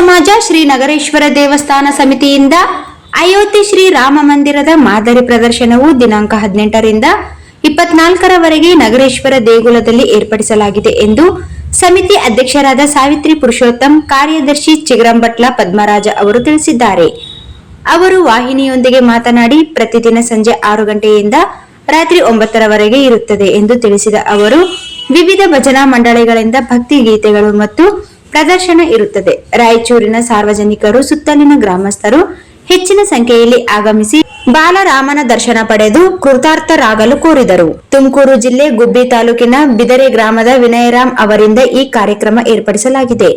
ಸಮಾಜ ಶ್ರೀ ನಗರೇಶ್ವರ ದೇವಸ್ಥಾನ ಸಮಿತಿಯಿಂದ ಅಯೋಧ್ಯೆ ಶ್ರೀ ರಾಮ ಮಂದಿರದ ಮಾದರಿ ಪ್ರದರ್ಶನವು ದಿನಾಂಕ 18ರಿಂದ 24ರವರೆಗೆ ನಗರೇಶ್ವರ ದೇಗುಲದಲ್ಲಿ ಏರ್ಪಡಿಸಲಾಗಿದೆ ಎಂದು ಸಮಿತಿ ಅಧ್ಯಕ್ಷರಾದ ಸಾವಿತ್ರಿ ಪುರುಷೋತ್ತಮ್, ಕಾರ್ಯದರ್ಶಿ ಚಿಗರಂಬಟ್ಲ ಪದ್ಮರಾಜ ಅವರು ತಿಳಿಸಿದ್ದಾರೆ. ಅವರು ವಾಹಿನಿಯೊಂದಿಗೆ ಮಾತನಾಡಿ, ಪ್ರತಿದಿನ ಸಂಜೆ 6 ಗಂಟೆಯಿಂದ ರಾತ್ರಿ 9ರವರೆಗೆ ಇರುತ್ತದೆ ಎಂದು ತಿಳಿಸಿದ ಅವರು, ವಿವಿಧ ಭಜನಾ ಮಂಡಳಿಗಳಿಂದ ಭಕ್ತಿ ಗೀತೆಗಳು ಮತ್ತು ಪ್ರದರ್ಶನ ಇರುತ್ತದೆ. ರಾಯಚೂರಿನ ಸಾರ್ವಜನಿಕರು, ಸುತ್ತಲಿನ ಗ್ರಾಮಸ್ಥರು ಹೆಚ್ಚಿನ ಸಂಖ್ಯೆಯಲ್ಲಿ ಆಗಮಿಸಿ ಬಾಲರಾಮನ ದರ್ಶನ ಪಡೆದು ಕೃತಾರ್ಥರಾಗಲು ಕೋರಿದರು. ತುಮಕೂರು ಜಿಲ್ಲೆ ಗುಬ್ಬಿ ತಾಲೂಕಿನ ಬಿದರೆ ಗ್ರಾಮದ ವಿನಯರಾಮ್ ಅವರಿಂದ ಈ ಕಾರ್ಯಕ್ರಮ ಏರ್ಪಡಿಸಲಾಗಿದೆ.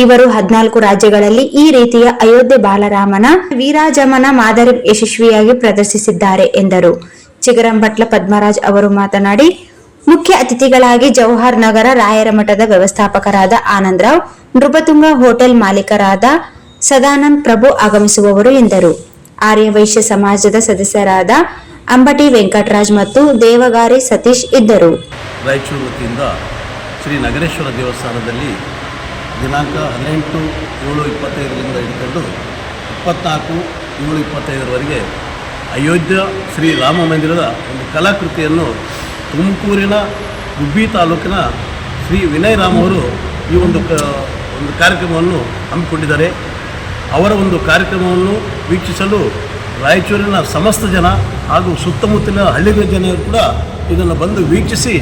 ಇವರು 14 ರಾಜ್ಯಗಳಲ್ಲಿ ಈ ರೀತಿಯ ಅಯೋಧ್ಯೆ ಬಾಲರಾಮನ ವೀರಾಜಮನ ಮಾದರಿ ಯಶಸ್ವಿಯಾಗಿ ಪ್ರದರ್ಶಿಸಿದ್ದಾರೆ ಎಂದರು. ಚಿಗರಂಬಟ್ಲ ಪದ್ಮರಾಜ್ ಅವರು ಮಾತನಾಡಿ, ಮುಖ್ಯ ಅತಿಥಿಗಳಾಗಿ ಜವಾಹರ್ ನಗರ ರಾಯರ ಮಠದ ವ್ಯವಸ್ಥಾಪಕರಾದ ಆನಂದರಾವ್, ನೃಪತುಂಗ ಹೋಟೆಲ್ ಮಾಲೀಕರಾದ ಸದಾನಂದ್ ಪ್ರಭು ಆಗಮಿಸುವವರು ಎಂದರು. ಆರ್ಯ ವೈಶ್ಯ ಸಮಾಜದ ಸದಸ್ಯರಾದ ಅಂಬಟಿ ವೆಂಕಟರಾಜ್ ಮತ್ತು ದೇವಗಾರಿ ಸತೀಶ್ ಇದ್ದರು. ರಾಯಚೂರು ವತಿಯಿಂದ ಶ್ರೀ ನಗರೇಶ್ವರ ದೇವಸ್ಥಾನದಲ್ಲಿ ದಿನಾಂಕ 18/7/25ರಿಂದ ಹಿಡಿಕೊಂಡು 24/7/25ರವರೆಗೆ ಅಯೋಧ್ಯ ಶ್ರೀ ರಾಮ ಮಂದಿರದ ಒಂದು ಕಲಾಕೃತಿಯನ್ನು ತುಮಕೂರಿನ ಗುಬ್ಬಿ ತಾಲೂಕಿನ ಶ್ರೀ ವಿನಯರಾಮ್ ಅವರು ಈ ಒಂದು ಕಾರ್ಯಕ್ರಮವನ್ನು ಹಮ್ಮಿಕೊಂಡಿದ್ದಾರೆ. ಅವರ ಒಂದು ಕಾರ್ಯಕ್ರಮವನ್ನು ವೀಕ್ಷಿಸಲು ರಾಯಚೂರಿನ ಸಮಸ್ತ ಜನ ಹಾಗೂ ಸುತ್ತಮುತ್ತಲಿನ ಹಳ್ಳಿಗಳ ಜನರು ಕೂಡ ಇದನ್ನು ಬಂದು ವೀಕ್ಷಿಸಿ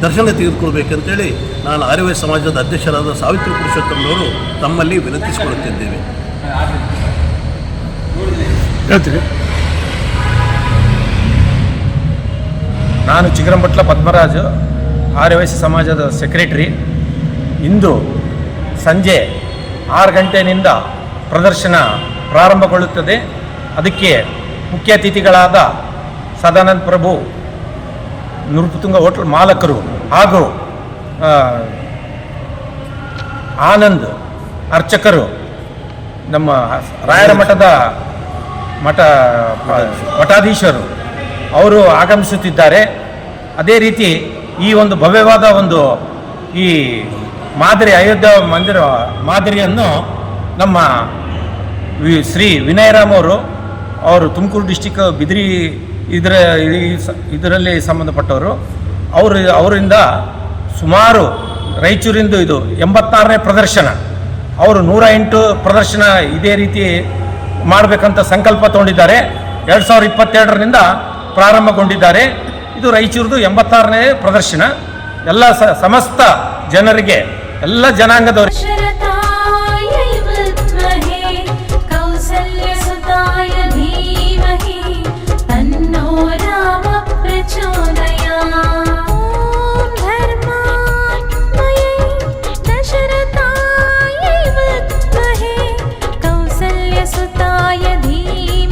ದರ್ಶನ ತೆಗೆದುಕೊಳ್ಬೇಕಂತೇಳಿ ನಾನು ಆರ್ಯವೈಶ್ಯ ಸಮಾಜದ ಅಧ್ಯಕ್ಷರಾದ ಸಾವಿತ್ರಿ ಪುರುಷೋತ್ತಮನವರು ತಮ್ಮಲ್ಲಿ ವಿನಂತಿಸಿಕೊಳ್ಳುತ್ತಿದ್ದೇವೆ. ನಾನು ಚಿಗರಂಬಟ್ಲ ಪದ್ಮರಾಜು, ಆರ್ಯವೈಶ್ಯ ಸಮಾಜದ ಸೆಕ್ರೆಟರಿ. ಇಂದು ಸಂಜೆ 6 ಗಂಟೆಯಿಂದ ಪ್ರದರ್ಶನ ಪ್ರಾರಂಭಗೊಳ್ಳುತ್ತದೆ. ಅದಕ್ಕೆ ಮುಖ್ಯ ಅತಿಥಿಗಳಾದ ಸದಾನಂದ್ ಪ್ರಭು, ನೃಪತುಂಗ ಹೋಟೆಲ್ ಮಾಲಕರು ಹಾಗೂ ಆನಂದ್ ಅರ್ಚಕರು, ನಮ್ಮ ರಾಯರ ಮಠದ ಮಠಾಧೀಶರು ಅವರು ಆಗಮಿಸುತ್ತಿದ್ದಾರೆ. ಅದೇ ರೀತಿ ಈ ಒಂದು ಭವ್ಯವಾದ ಈ ಮಾದರಿ ಅಯೋಧ್ಯ ಮಂದಿರ ಮಾದರಿಯನ್ನು ನಮ್ಮ ಶ್ರೀ ವಿನಯರಾಮ್ ಅವರು ತುಮಕೂರು ಡಿಸ್ಟಿಕ್ ಬಿದಿರಿ ಇದರಲ್ಲಿ ಸಂಬಂಧಪಟ್ಟವರು. ಅವರಿಂದ ಸುಮಾರು ರಾಯಚೂರಿಂದು ಇದು 86ನೇ ಪ್ರದರ್ಶನ. ಅವರು 108 ಪ್ರದರ್ಶನ ಇದೇ ರೀತಿ ಮಾಡಬೇಕಂತ ಸಂಕಲ್ಪ ತಗೊಂಡಿದ್ದಾರೆ. 2022ರಿಂದ ಪ್ರಾರಂಭಗೊಂಡಿದ್ದಾರೆ. ಇದು ರಾಯಚೂರ್ದು 86ನೇ ಪ್ರದರ್ಶನ. ಎಲ್ಲ ಸಮಸ್ತ ಜನರಿಗೆ, ಎಲ್ಲ ಜನಾಂಗದವರಿಗೆ